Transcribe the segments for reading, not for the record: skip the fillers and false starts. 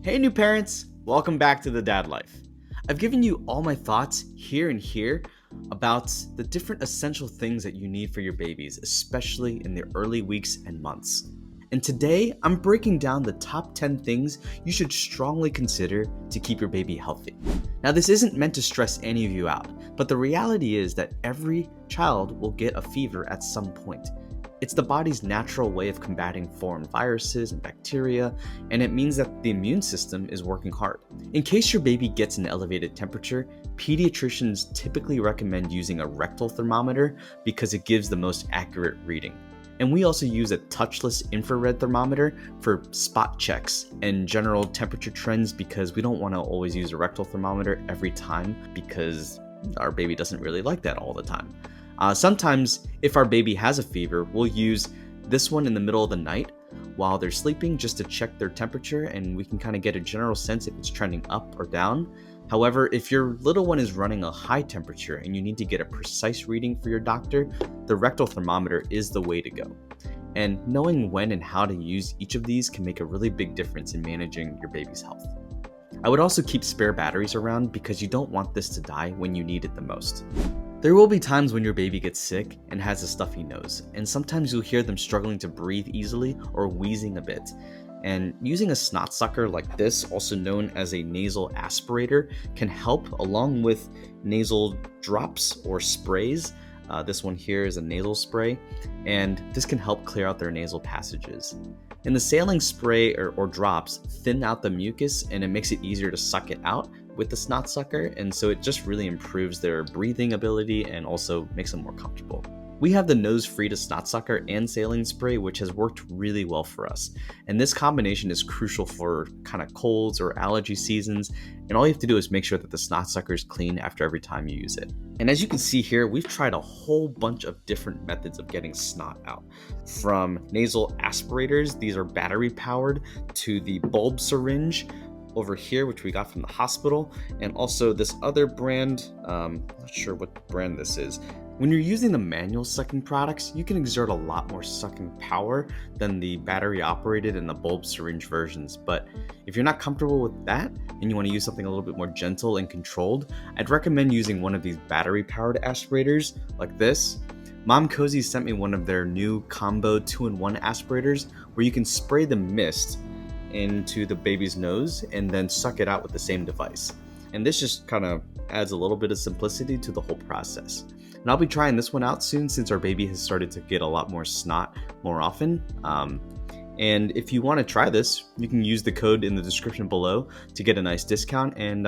Hey new parents, welcome back to the Dad Life. I've given you all my thoughts here and here about the different essential things that you need for your babies, especially in the early weeks and months. And today, I'm breaking down the top 10 things you should strongly consider to keep your baby healthy. Now, this isn't meant to stress any of you out, but the reality is that every child will get a fever at some point. It's the body's natural way of combating foreign viruses and bacteria, and it means that the immune system is working hard. In case your baby gets an elevated temperature, pediatricians typically recommend using a rectal thermometer because it gives the most accurate reading. And we also use a touchless infrared thermometer for spot checks and general temperature trends because we don't want to always use a rectal thermometer every time because our baby doesn't really like that all the time. Sometimes, if our baby has a fever, we'll use this one in the middle of the night while they're sleeping just to check their temperature, and we can kind of get a general sense if it's trending up or down. However, if your little one is running a high temperature and you need to get a precise reading for your doctor, the rectal thermometer is the way to go. And knowing when and how to use each of these can make a really big difference in managing your baby's health. I would also keep spare batteries around because you don't want this to die when you need it the most. There will be times when your baby gets sick and has a stuffy nose, and sometimes you'll hear them struggling to breathe easily or wheezing a bit. And using a snot sucker like this, also known as a nasal aspirator, can help along with nasal drops or sprays. This one here is a nasal spray, and this can help clear out their nasal passages. And the saline spray or drops thin out the mucus, and it makes it easier to suck it out with the snot sucker, and so it just really improves their breathing ability and also makes them more comfortable. We have the nose-free to snot sucker and saline spray, which has worked really well for us. And this combination is crucial for kind of colds or allergy seasons. And all you have to do is make sure that the snot sucker is clean after every time you use it. And as you can see here, we've tried a whole bunch of different methods of getting snot out. From nasal aspirators, these are battery powered, to the bulb syringe over here, which we got from the hospital, and also this other brand, not sure what brand this is. When you're using the manual sucking products, you can exert a lot more sucking power than the battery operated and the bulb syringe versions. But if you're not comfortable with that and you want to use something a little bit more gentle and controlled, I'd recommend using one of these battery powered aspirators like this. Mom Cozy sent me one of their new combo 2-in-1 aspirators where you can spray the mist into the baby's nose and then suck it out with the same device. And this just kind of adds a little bit of simplicity to the whole process. And I'll be trying this one out soon since our baby has started to get a lot more snot more often. And if you want to try this, you can use the code in the description below to get a nice discount. And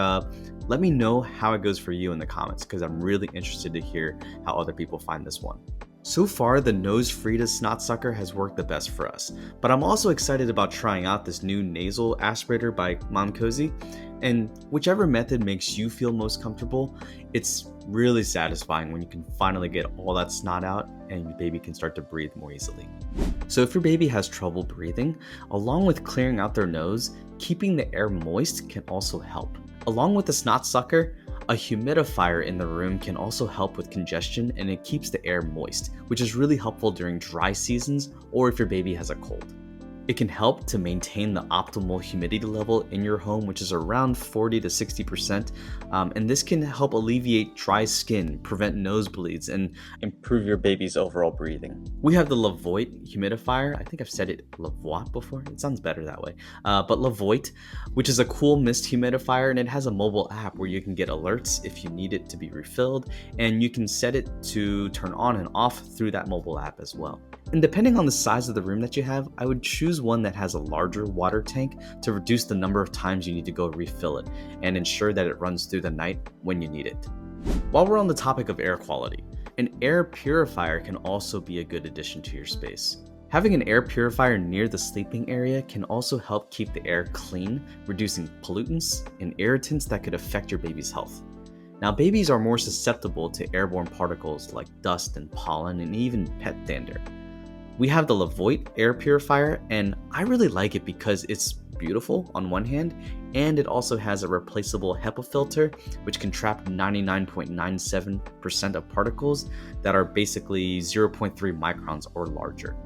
let me know how it goes for you in the comments because I'm really interested to hear how other people find this one. So far, the nose-free to snot sucker has worked the best for us, but I'm also excited about trying out this new nasal aspirator by Mom Cozy, and whichever method makes you feel most comfortable, it's really satisfying when you can finally get all that snot out and your baby can start to breathe more easily. So if your baby has trouble breathing, along with clearing out their nose, keeping the air moist can also help. Along with the snot sucker, a humidifier in the room can also help with congestion, and it keeps the air moist, which is really helpful during dry seasons or if your baby has a cold. It can help to maintain the optimal humidity level in your home, which is around 40 to 60%, and this can help alleviate dry skin, prevent nosebleeds, and improve your baby's overall breathing. We have the Levoit humidifier. I think I've said it Levoit before. It sounds better that way. But Levoit, which is a cool mist humidifier, and it has a mobile app where you can get alerts if you need it to be refilled, and you can set it to turn on and off through that mobile app as well. And depending on the size of the room that you have, I would choose one that has a larger water tank to reduce the number of times you need to go refill it and ensure that it runs through the night when you need it. While we're on the topic of air quality, an air purifier can also be a good addition to your space. Having an air purifier near the sleeping area can also help keep the air clean, reducing pollutants and irritants that could affect your baby's health. Now, babies are more susceptible to airborne particles like dust and pollen and even pet dander. We have the Levoit air purifier, and I really like it because it's beautiful on one hand, and it also has a replaceable HEPA filter, which can trap 99.97% of particles that are basically 0.3 microns or larger.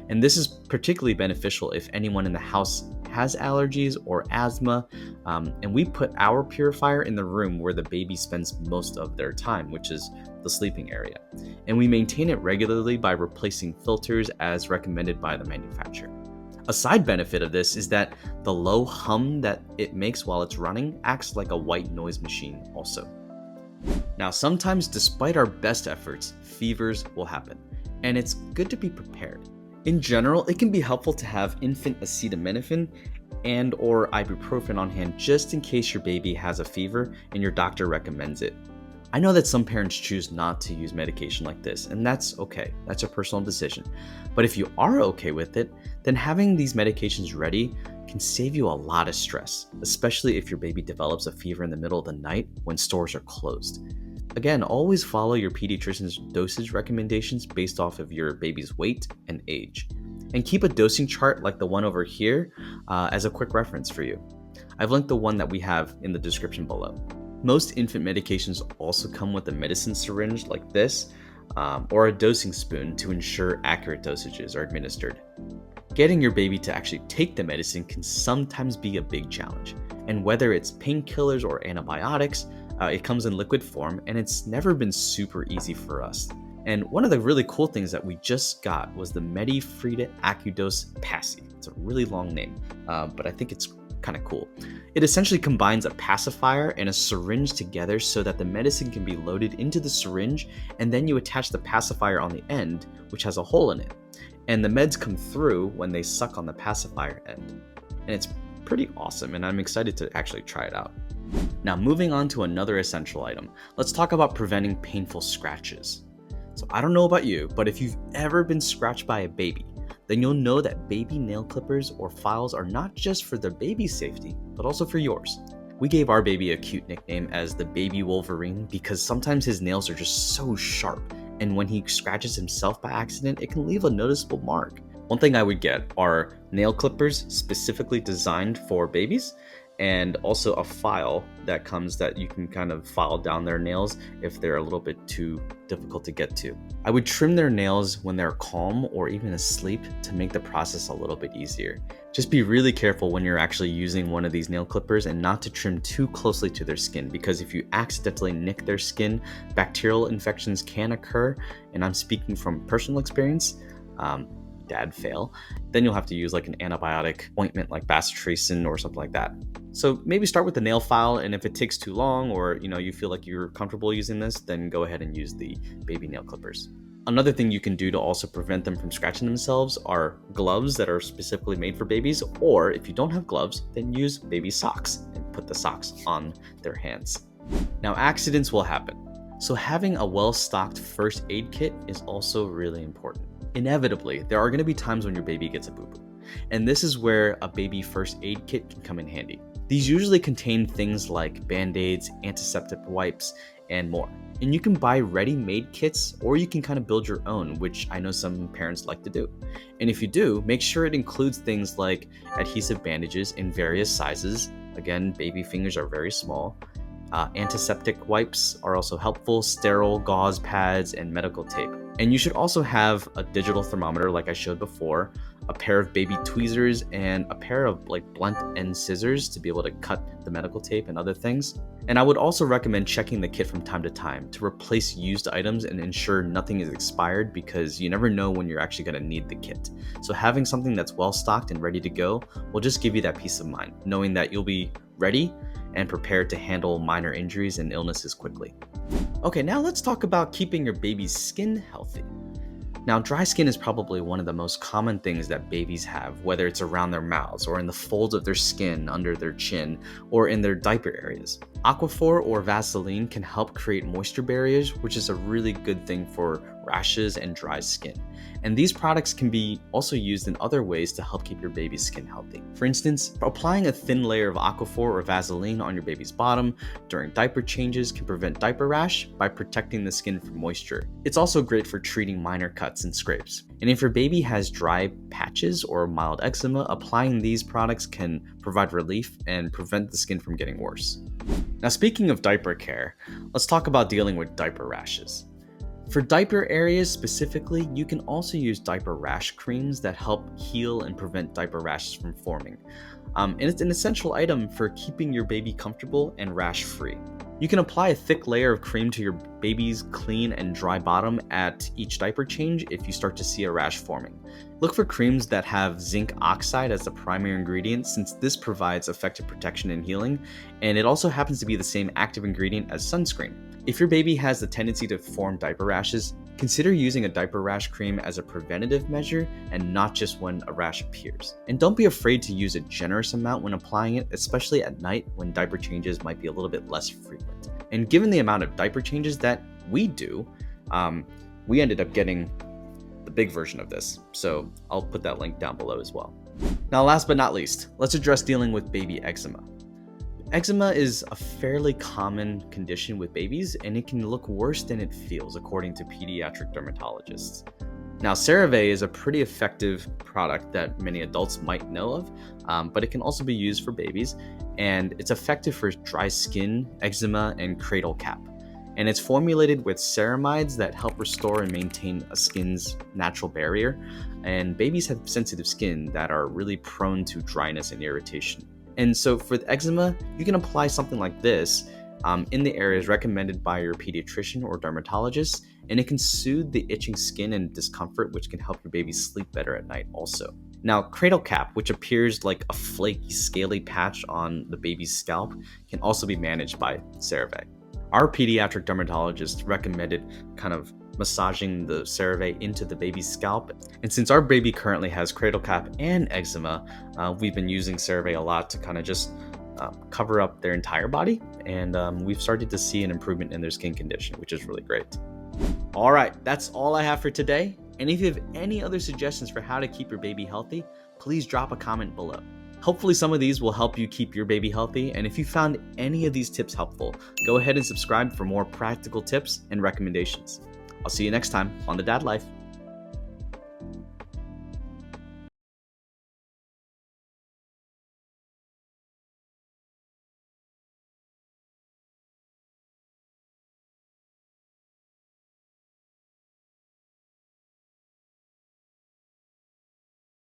And this is particularly beneficial if anyone in the house has allergies or asthma. And we put our purifier in the room where the baby spends most of their time, which is the sleeping area. And we maintain it regularly by replacing filters as recommended by the manufacturer. A side benefit of this is that the low hum that it makes while it's running acts like a white noise machine also. Now, sometimes despite our best efforts, fevers will happen, and it's good to be prepared. In general, it can be helpful to have infant acetaminophen and or ibuprofen on hand just in case your baby has a fever and your doctor recommends it. I know that some parents choose not to use medication like this, and that's okay. That's a personal decision. But if you are okay with it, then having these medications ready can save you a lot of stress, especially if your baby develops a fever in the middle of the night when stores are closed. Again, always follow your pediatrician's dosage recommendations based off of your baby's weight and age. And keep a dosing chart like the one over here as a quick reference for you. I've linked the one that we have in the description below. Most infant medications also come with a medicine syringe like this, or a dosing spoon to ensure accurate dosages are administered. Getting your baby to actually take the medicine can sometimes be a big challenge, and whether it's painkillers or antibiotics, it comes in liquid form, and it's never been super easy for us. And one of the really cool things that we just got was the Medifrida AccuDose Passy. It's a really long name, but I think it's kind of cool. It essentially combines a pacifier and a syringe together so that the medicine can be loaded into the syringe, and then you attach the pacifier on the end, which has a hole in it. And the meds come through when they suck on the pacifier end. And it's pretty awesome, and I'm excited to actually try it out. Now, moving on to another essential item, let's talk about preventing painful scratches. So I don't know about you, but if you've ever been scratched by a baby, then you'll know that baby nail clippers or files are not just for the baby's safety, but also for yours. We gave our baby a cute nickname as the baby Wolverine because sometimes his nails are just so sharp, and when he scratches himself by accident, it can leave a noticeable mark. One thing I would get are nail clippers specifically designed for babies, and also a file that comes that you can kind of file down their nails if they're a little bit too difficult to get to. I would trim their nails when they're calm or even asleep to make the process a little bit easier. Just be really careful when you're actually using one of these nail clippers and not to trim too closely to their skin, because if you accidentally nick their skin, bacterial infections can occur, and I'm speaking from personal experience. Dad fail, then you'll have to use like an antibiotic ointment like bacitracin or something like that. So maybe start with the nail file, and if it takes too long or you feel like you're comfortable using this, then go ahead and use the baby nail clippers. Another thing you can do to also prevent them from scratching themselves are gloves that are specifically made for babies, or if you don't have gloves, then use baby socks and put the socks on their hands. Now, accidents will happen, so having a well-stocked first aid kit is also really important. Inevitably, there are going to be times when your baby gets a boo-boo, and this is where a baby first aid kit can come in handy. These usually contain things like band-aids, antiseptic wipes, and more. And you can buy ready-made kits, or you can kind of build your own, which I know some parents like to do. And if you do, make sure it includes things like adhesive bandages in various sizes. Again, baby fingers are very small. Antiseptic wipes are also helpful, sterile gauze pads, and medical tape. And you should also have a digital thermometer like I showed before, a pair of baby tweezers, and a pair of blunt end scissors to be able to cut the medical tape and other things. And I would also recommend checking the kit from time to time to replace used items and ensure nothing is expired, because you never know when you're actually going to need the kit. So having something that's well stocked and ready to go will just give you that peace of mind, knowing that you'll be ready and prepared to handle minor injuries and illnesses quickly. Okay, now let's talk about keeping your baby's skin healthy. Now, dry skin is probably one of the most common things that babies have, whether it's around their mouths or in the folds of their skin, under their chin, or in their diaper areas. Aquaphor or Vaseline can help create moisture barriers, which is a really good thing for rashes and dry skin. And these products can be also used in other ways to help keep your baby's skin healthy. For instance, applying a thin layer of Aquaphor or Vaseline on your baby's bottom during diaper changes can prevent diaper rash by protecting the skin from moisture. It's also great for treating minor cuts and scrapes. And if your baby has dry patches or mild eczema, applying these products can provide relief and prevent the skin from getting worse. Now, speaking of diaper care, let's talk about dealing with diaper rashes. For diaper areas specifically, you can also use diaper rash creams that help heal and prevent diaper rashes from forming. And it's an essential item for keeping your baby comfortable and rash free. You can apply a thick layer of cream to your baby's clean and dry bottom at each diaper change if you start to see a rash forming. Look for creams that have zinc oxide as the primary ingredient, since this provides effective protection and healing, and it also happens to be the same active ingredient as sunscreen. If your baby has the tendency to form diaper rashes, consider using a diaper rash cream as a preventative measure and not just when a rash appears. And don't be afraid to use a generous amount when applying it, especially at night when diaper changes might be a little bit less frequent. And given the amount of diaper changes that we do, we ended up getting the big version of this. So I'll put that link down below as well. Now, last but not least, let's address dealing with baby eczema. Eczema is a fairly common condition with babies, and it can look worse than it feels, according to pediatric dermatologists. Now, CeraVe is a pretty effective product that many adults might know of, but it can also be used for babies, and it's effective for dry skin, eczema, and cradle cap. And it's formulated with ceramides that help restore and maintain a skin's natural barrier, and babies have sensitive skin that are really prone to dryness and irritation. And so for the eczema, you can apply something like this in the areas recommended by your pediatrician or dermatologist, and it can soothe the itching skin and discomfort, which can help your baby sleep better at night also. Now, cradle cap, which appears like a flaky, scaly patch on the baby's scalp, can also be managed by CeraVe. Our pediatric dermatologist recommended kind of massaging the CeraVe into the baby's scalp. And since our baby currently has cradle cap and eczema, we've been using CeraVe a lot to kind of just cover up their entire body. And we've started to see an improvement in their skin condition, which is really great. All right, that's all I have for today. And if you have any other suggestions for how to keep your baby healthy, please drop a comment below. Hopefully some of these will help you keep your baby healthy, and if you found any of these tips helpful, go ahead and subscribe for more practical tips and recommendations. I'll see you next time on The Dad Life.